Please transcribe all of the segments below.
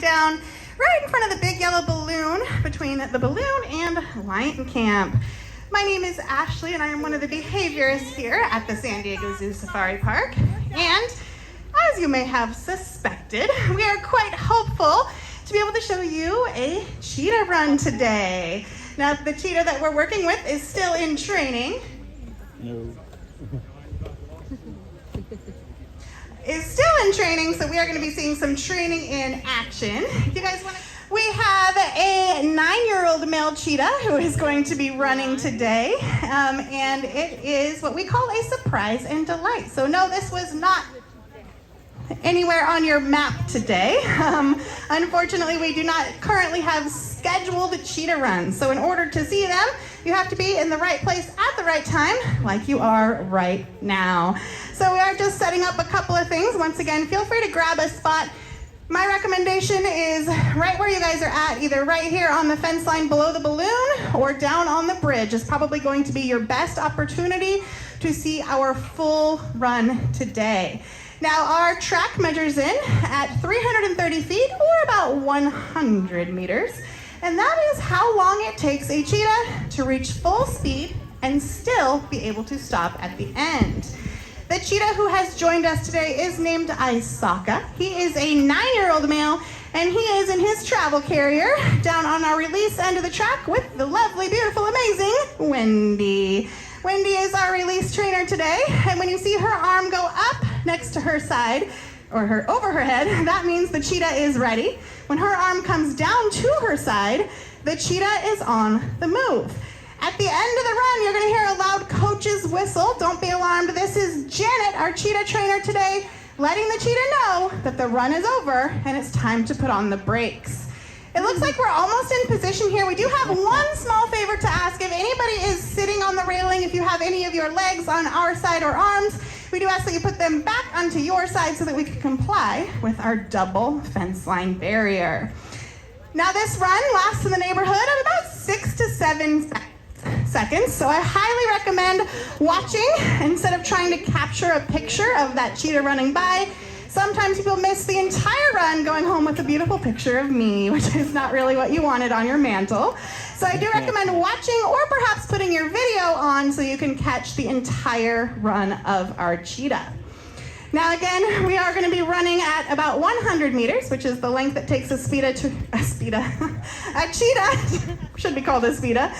down right in front of the big yellow balloon between the balloon and Lion Camp. My name is Ashley, and I am one of the behaviorists here at the San Diego Zoo Safari Park. And as you may have suspected, we are quite hopeful to be able to show you a cheetah run today. Now, the cheetah that we're working with is still in training. So we are going to be seeing some training in action. If you guys want to, we have a 9-year-old male cheetah who is going to be running today, and it is what we call a surprise and delight. So no, this was not anywhere on your map today. Unfortunately, we do not currently have scheduled cheetah runs. So in order to see them, you have to be in the right place at the right time, like you are right now. So we are just setting up a couple of things. Once again, feel free to grab a spot. My recommendation is right where you guys are at, either right here on the fence line below the balloon or down on the bridge is probably going to be your best opportunity to see our full run today. Now, our track measures in at 330 feet or about 100 meters. And that is how long it takes a cheetah to reach full speed and still be able to stop at the end. The cheetah who has joined us today is named Aisaka. He is a 9-year-old male, and he is in his travel carrier down on our release end of the track with the lovely, beautiful, amazing Wendy. Wendy is our release trainer today, and when you see her arm go up next to her side, or over her head, that means the cheetah is ready. When her arm comes down to her side, the cheetah is on the move. At the end of the run, you're going to hear a loud coach's whistle. Don't be alarmed. This is Janet, our cheetah trainer today, letting the cheetah know that the run is over and it's time to put on the brakes. It looks like we're almost in position here. We do have one small favor to ask. If anybody is sitting on the railing, if you have any of your legs on our side or arms, we do ask that you put them back onto your side so that we can comply with our double fence line barrier. Now, this run lasts in the neighborhood of about 6 to 7 seconds, so I highly recommend watching instead of trying to capture a picture of that cheetah running by. Sometimes people miss the entire run going home with a beautiful picture of me, which is not really what you wanted on your mantle. So I do recommend watching or perhaps putting your video on so you can catch the entire run of our cheetah. Now again, we are going to be running at about 100 meters, which is the length it takes a cheetah, should be called a speeda,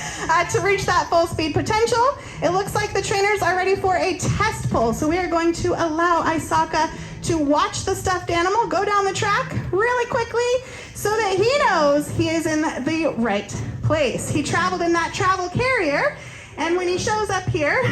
to reach that full speed potential. It looks like the trainers are ready for a test pull, so we are going to allow Aisaka to watch the stuffed animal go down the track really quickly so that he knows he is in the right place. He traveled in that travel carrier, and when he shows up here,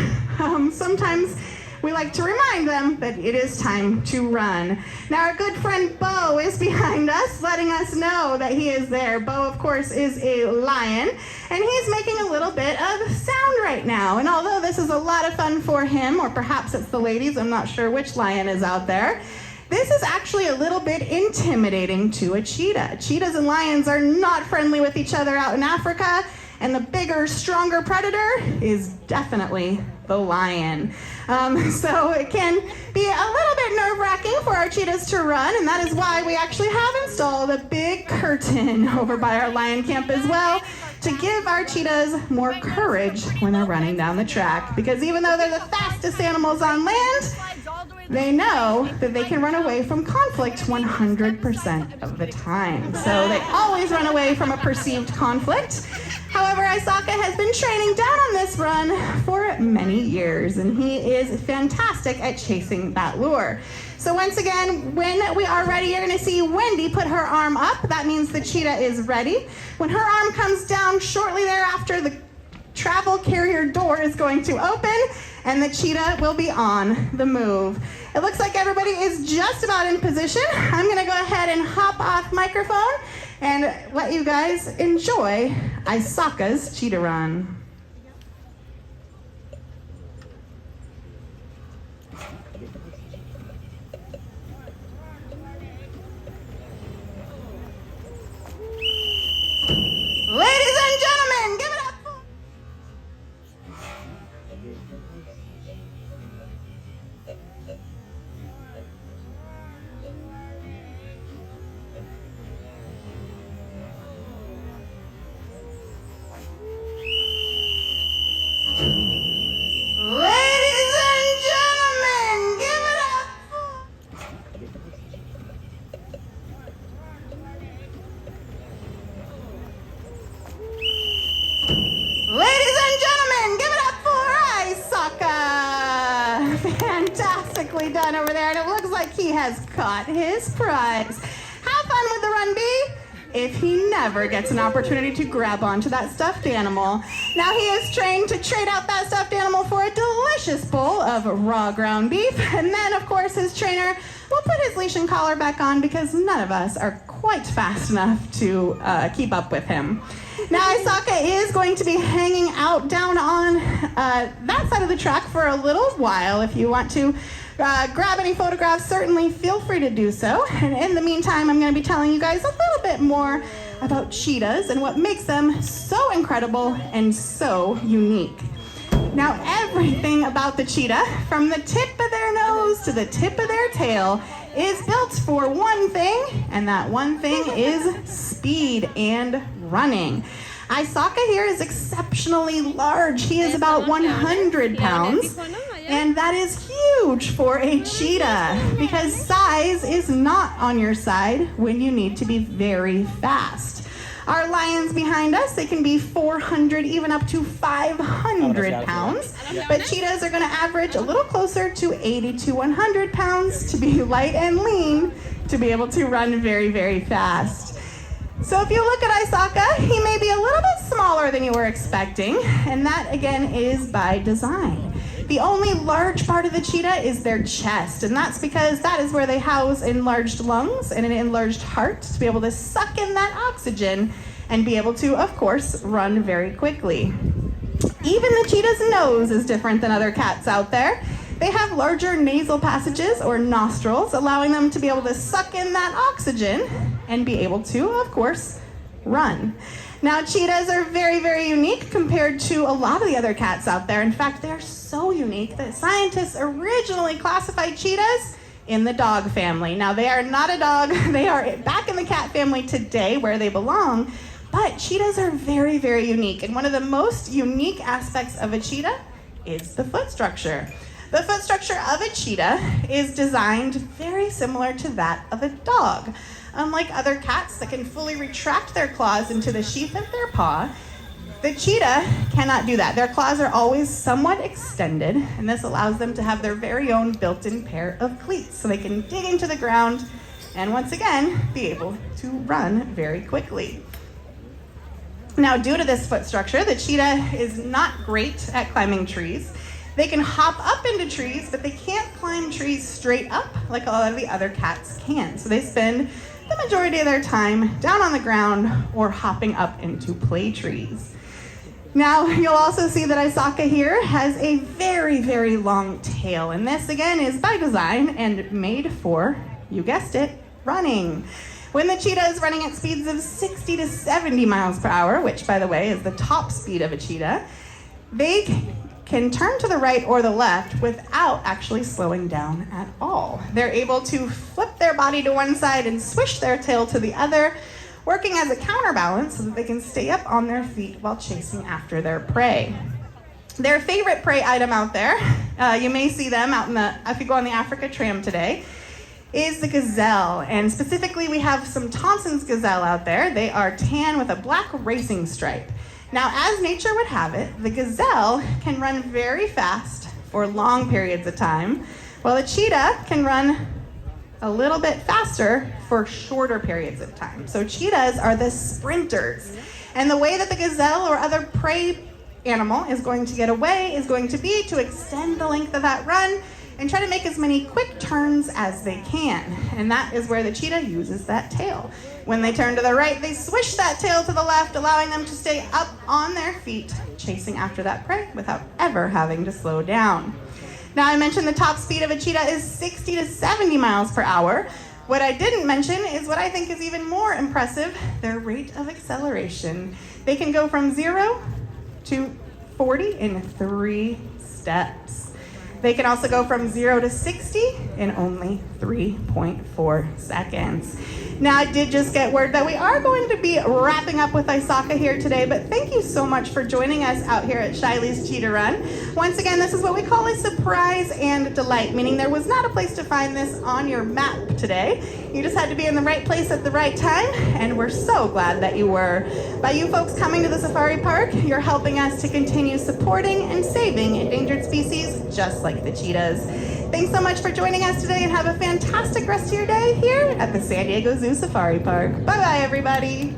sometimes we like to remind them that it is time to run. Now, our good friend Bo is behind us, letting us know that he is there. Bo, of course, is a lion, and he's making a little bit of sound right now. And although this is a lot of fun for him, or perhaps it's the ladies, I'm not sure which lion is out there, this is actually a little bit intimidating to a cheetah. Cheetahs and lions are not friendly with each other out in Africa, and the bigger, stronger predator is definitely the lion. So it can be a little bit nerve-wracking for our cheetahs to run, and that is why we actually have installed a big curtain over by our lion camp as well to give our cheetahs more courage when they're running down the track. Because even though they're the fastest animals on land, they know that they can run away from conflict 100% of the time. So they always run away from a perceived conflict. However, Aisaka has been training down on this run for many years, and he is fantastic at chasing that lure. So once again, when we are ready, you're going to see Wendy put her arm up. That means the cheetah is ready. When her arm comes down shortly thereafter, the travel carrier door is going to open, and the cheetah will be on the move. It looks like everybody is just about in position. I'm going to go ahead and hop off microphone and let you guys enjoy Aisaka's cheetah run. Ladies and gentlemen, give it up. nicely done over there, and it looks like he has caught his prize. Have fun with the run, Bee, if he never gets an opportunity to grab onto that stuffed animal. Now he is trained to trade out that stuffed animal for a delicious bowl of raw ground beef, and then, of course, his trainer will put his leash and collar back on because none of us are quite fast enough to keep up with him. Now, Aisaka is going to be hanging out down on that side of the track for a little while. If you want to grab any photographs, certainly feel free to do so. And in the meantime, I'm going to be telling you guys a little bit more about cheetahs and what makes them so incredible and so unique. Now, everything about the cheetah, from the tip of their nose to the tip of their tail, is built for one thing, and that one thing is speed and running. Aisaka here is exceptionally large. He is about 100 pounds, and that is huge for a cheetah because size is not on your side when you need to be very fast. Our lions behind us, they can be 400, even up to 500 pounds. But cheetahs are going to average a little closer to 80 to 100 pounds to be light and lean to be able to run very, very fast. So if you look at Aisaka, he may be a little bit smaller than you were expecting, and that again is by design. The only large part of the cheetah is their chest, and that's because that is where they house enlarged lungs and an enlarged heart to be able to suck in that oxygen and be able to, of course, run very quickly. Even the cheetah's nose is different than other cats out there. They have larger nasal passages or nostrils, allowing them to be able to suck in that oxygen and be able to, of course, run. Now, cheetahs are very, very unique compared to a lot of the other cats out there. In fact, they're so unique that scientists originally classified cheetahs in the dog family. Now, they are not a dog. They are back in the cat family today where they belong. But cheetahs are very, very unique. And one of the most unique aspects of a cheetah is the foot structure. The foot structure of a cheetah is designed very similar to that of a dog. Unlike other cats that can fully retract their claws into the sheath of their paw, the cheetah cannot do that. Their claws are always somewhat extended, and this allows them to have their very own built-in pair of cleats, so they can dig into the ground and once again be able to run very quickly. Now, due to this foot structure, the cheetah is not great at climbing trees. They can hop up into trees, but they can't climb trees straight up like a lot of the other cats can. So they spend the majority of their time down on the ground or hopping up into play trees. Now, you'll also see that Aisaka here has a very, very long tail. And this, again, is by design and made for, you guessed it, running. When the cheetah is running at speeds of 60 to 70 miles per hour, which, by the way, is the top speed of a cheetah, they can turn to the right or the left without actually slowing down at all. They're able to flip their body to one side and swish their tail to the other, working as a counterbalance so that they can stay up on their feet while chasing after their prey. Their favorite prey item out there, you may see them out if you go on the Africa tram today, is the gazelle. And specifically, we have some Thompson's gazelle out there. They are tan with a black racing stripe. Now, as nature would have it, the gazelle can run very fast for long periods of time, while the cheetah can run a little bit faster for shorter periods of time. So cheetahs are the sprinters. And the way that the gazelle or other prey animal is going to get away is going to be to extend the length of that run and try to make as many quick turns as they can. And that is where the cheetah uses that tail. When they turn to the right, they swish that tail to the left, allowing them to stay up on their feet, chasing after that prey without ever having to slow down. Now, I mentioned the top speed of a cheetah is 60 to 70 miles per hour. What I didn't mention is what I think is even more impressive, their rate of acceleration. They can go from 0 to 40 in 3 steps. They can also go from 0 to 60 in only 3.4 seconds. Now, I did just get word that we are going to be wrapping up with Aisaka here today, but thank you so much for joining us out here at Shiley's Cheetah Run. Once again, this is what we call a surprise and delight, meaning there was not a place to find this on your map today. You just had to be in the right place at the right time, and we're so glad that you were. By you folks coming to the safari park, you're helping us to continue supporting and saving endangered species just like the cheetahs. Thanks so much for joining us today and have a fantastic rest of your day here at the San Diego Zoo Safari Park. Bye-bye, everybody.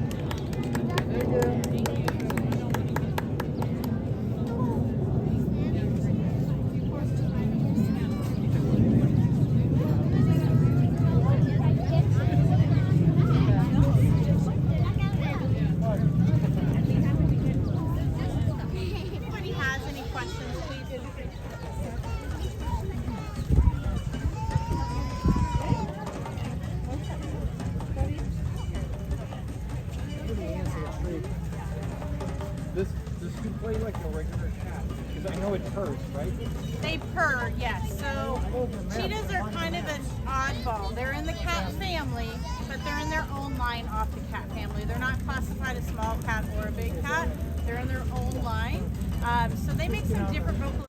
This could play like a regular cat, because I know it purrs, right? They purr, yes. So cheetahs are kind of an oddball. They're in the cat family, but they're in their own line off the cat family. They're not classified a small cat or a big cat. They're in their own line. So they make some different vocal